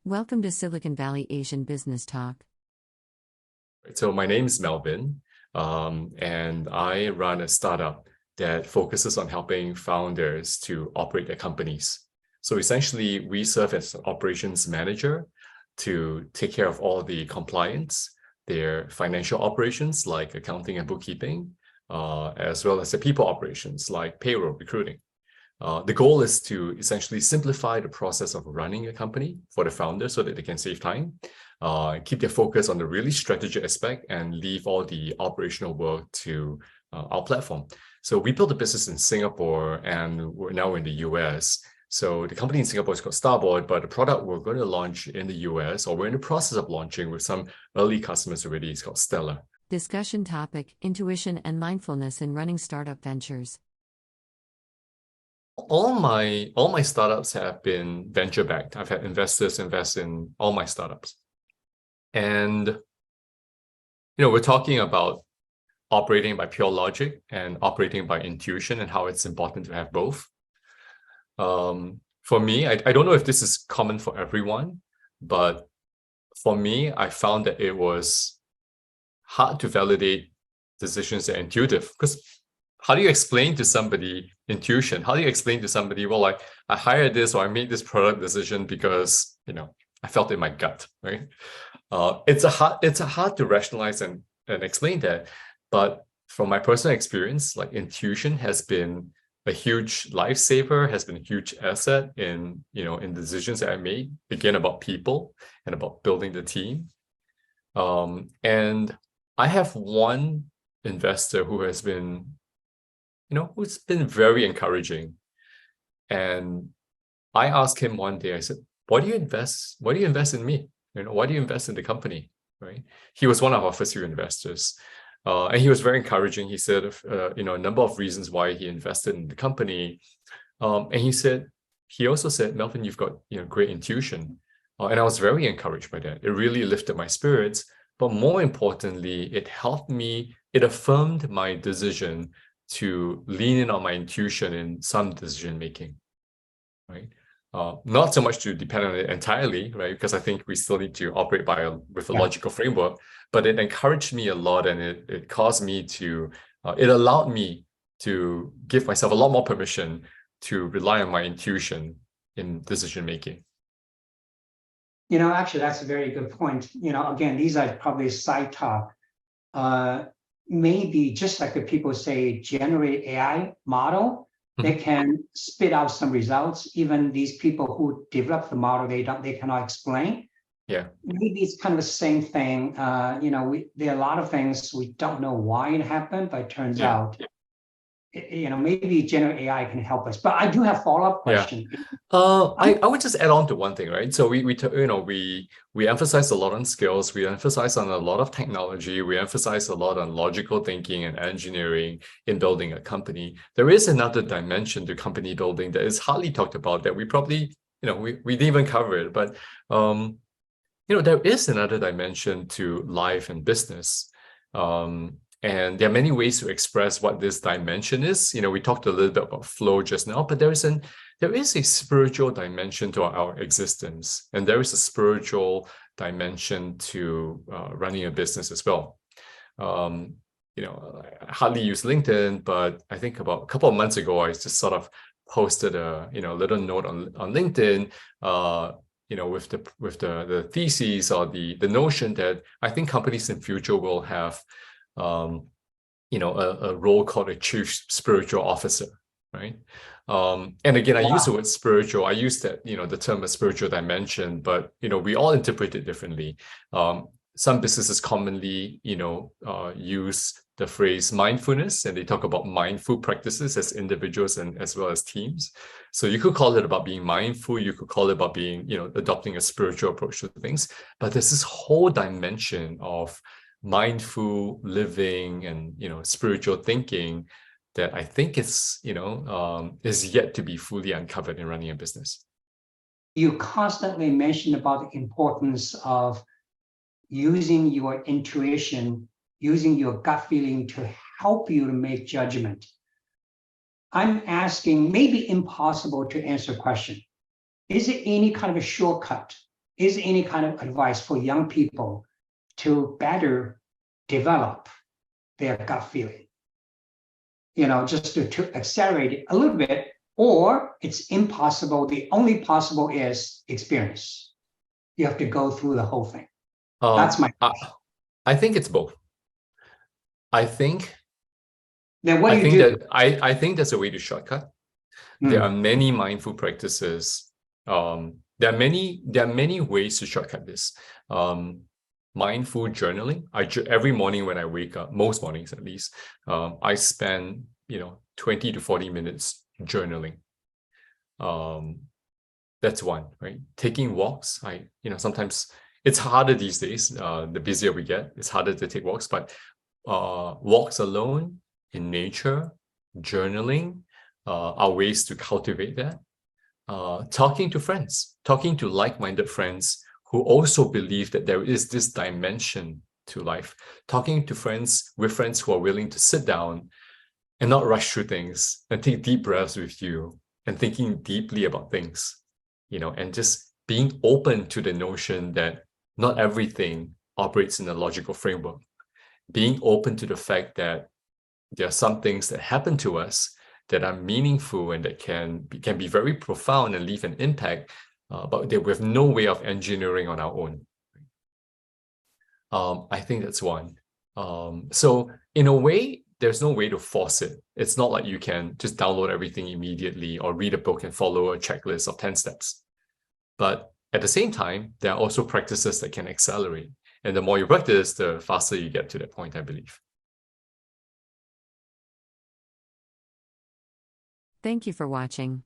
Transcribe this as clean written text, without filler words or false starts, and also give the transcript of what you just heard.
Welcome to Silicon Valley Asian Business Talk. So my name is Melvin, and I run a startup that focuses on helping founders to operate their companies. So essentially, we serve as an operations manager to take care of all the compliance, their financial operations like accounting and bookkeeping, as well as the people operations like payroll, recruiting. The goal is to essentially simplify the process of running a company for the founder so that they can save time, keep their focus on the really strategic aspect, and leave all the operational work to our platform. So we built a business in Singapore, and we're now in the US. So the company in Singapore is called Starboard, but the product we're going to launch in the US, or we're in the process of launching with some early customers already, is called Stellar. Discussion topic: Intuition and Mindfulness in Running Startup Ventures. All my startups have been venture backed. I've had investors invest in all my startups. And we're talking about operating by pure logic and operating by intuition and how it's important to have both. For me, I don't know if this is common for everyone, but for me, I found that it was hard to validate decisions that are intuitive, because how do you explain to somebody intuition? How do you explain to somebody, well, like, I hired this or I made this product decision because, I felt in my gut, right? It's hard to rationalize and explain that. But from my personal experience, like, intuition has been a huge lifesaver, has been a huge asset in decisions that I made, again, about people and about building the team. And I have one investor who's been very encouraging. And I asked him one day, I said, why do you invest in me? Why do you invest in the company? Right? He was one of our first few investors. And he was very encouraging. He said, a number of reasons why he invested in the company. And he also said, Melvin, you've got, great intuition. And I was very encouraged by that. It really lifted my spirits. But more importantly, it affirmed my decision to lean in on my intuition in some decision making, right? Not so much to depend on it entirely, right? Because I think we still need to operate with a logical framework, but it encouraged me a lot, and it caused me to, it allowed me to give myself a lot more permission to rely on my intuition in decision making. Actually, that's a very good point. Again, these are probably side talk. Maybe just like the people say, generate AI model, they can spit out some results. Even these people who develop the model, they cannot explain. Yeah. Maybe it's kind of the same thing. There are a lot of things we don't know why it happened, but it turns out, maybe generate AI can help us. But I do have follow-up question. I would just add on to one thing, right? So we emphasize a lot on skills, we emphasize on a lot of technology, we emphasize a lot on logical thinking and engineering in building a company. There is another dimension to company building that is hardly talked about, that we probably, we didn't even cover it, but there is another dimension to life and business. And there are many ways to express what this dimension is. We talked a little bit about flow just now, but there is a spiritual dimension to our existence, and there is a spiritual dimension to running a business as well. I hardly use LinkedIn, but I think about a couple of months ago, I just sort of posted a little note on LinkedIn, with the thesis or the notion that I think companies in future will have a role called a chief spiritual officer, right? And again, I use the word spiritual. I use that, the term a spiritual dimension, but, we all interpret it differently. Some businesses commonly, use the phrase mindfulness, and they talk about mindful practices as individuals and as well as teams. So you could call it about being mindful. You could call it about being, adopting a spiritual approach to things. But there's this whole dimension of mindful living and spiritual thinking that I think is yet to be fully uncovered in running a business. You constantly mention about the importance of using your intuition, using your gut feeling to help you to make judgment. I'm asking, maybe impossible to answer question. Is it any kind of a shortcut is any kind of advice for young people to better develop their gut feeling? Just to accelerate it a little bit, or it's impossible. The only possible is experience. You have to go through the whole thing. That's my question. I think it's both. I think Then what do you do? I think there's a way to shortcut. There are many mindful practices. There are many ways to shortcut this. Mindful journaling. Every morning when I wake up, most mornings at least, I spend 20 to 40 minutes journaling. That's one, right? Taking walks. Sometimes it's harder these days. The busier we get, it's harder to take walks. But walks alone in nature, journaling, are ways to cultivate that. Talking to friends, talking to like-minded friends who also believe that there is this dimension to life. Talking to friends who are willing to sit down and not rush through things and take deep breaths with you and thinking deeply about things, and just being open to the notion that not everything operates in a logical framework. Being open to the fact that there are some things that happen to us that are meaningful and that can be very profound and leave an impact, but that we have no way of engineering on our own. I think that's one. So in a way, there's no way to force it. It's not like you can just download everything immediately or read a book and follow a checklist of 10 steps. But at the same time, there are also practices that can accelerate. And the more you practice, the faster you get to that point, I believe. Thank you for watching.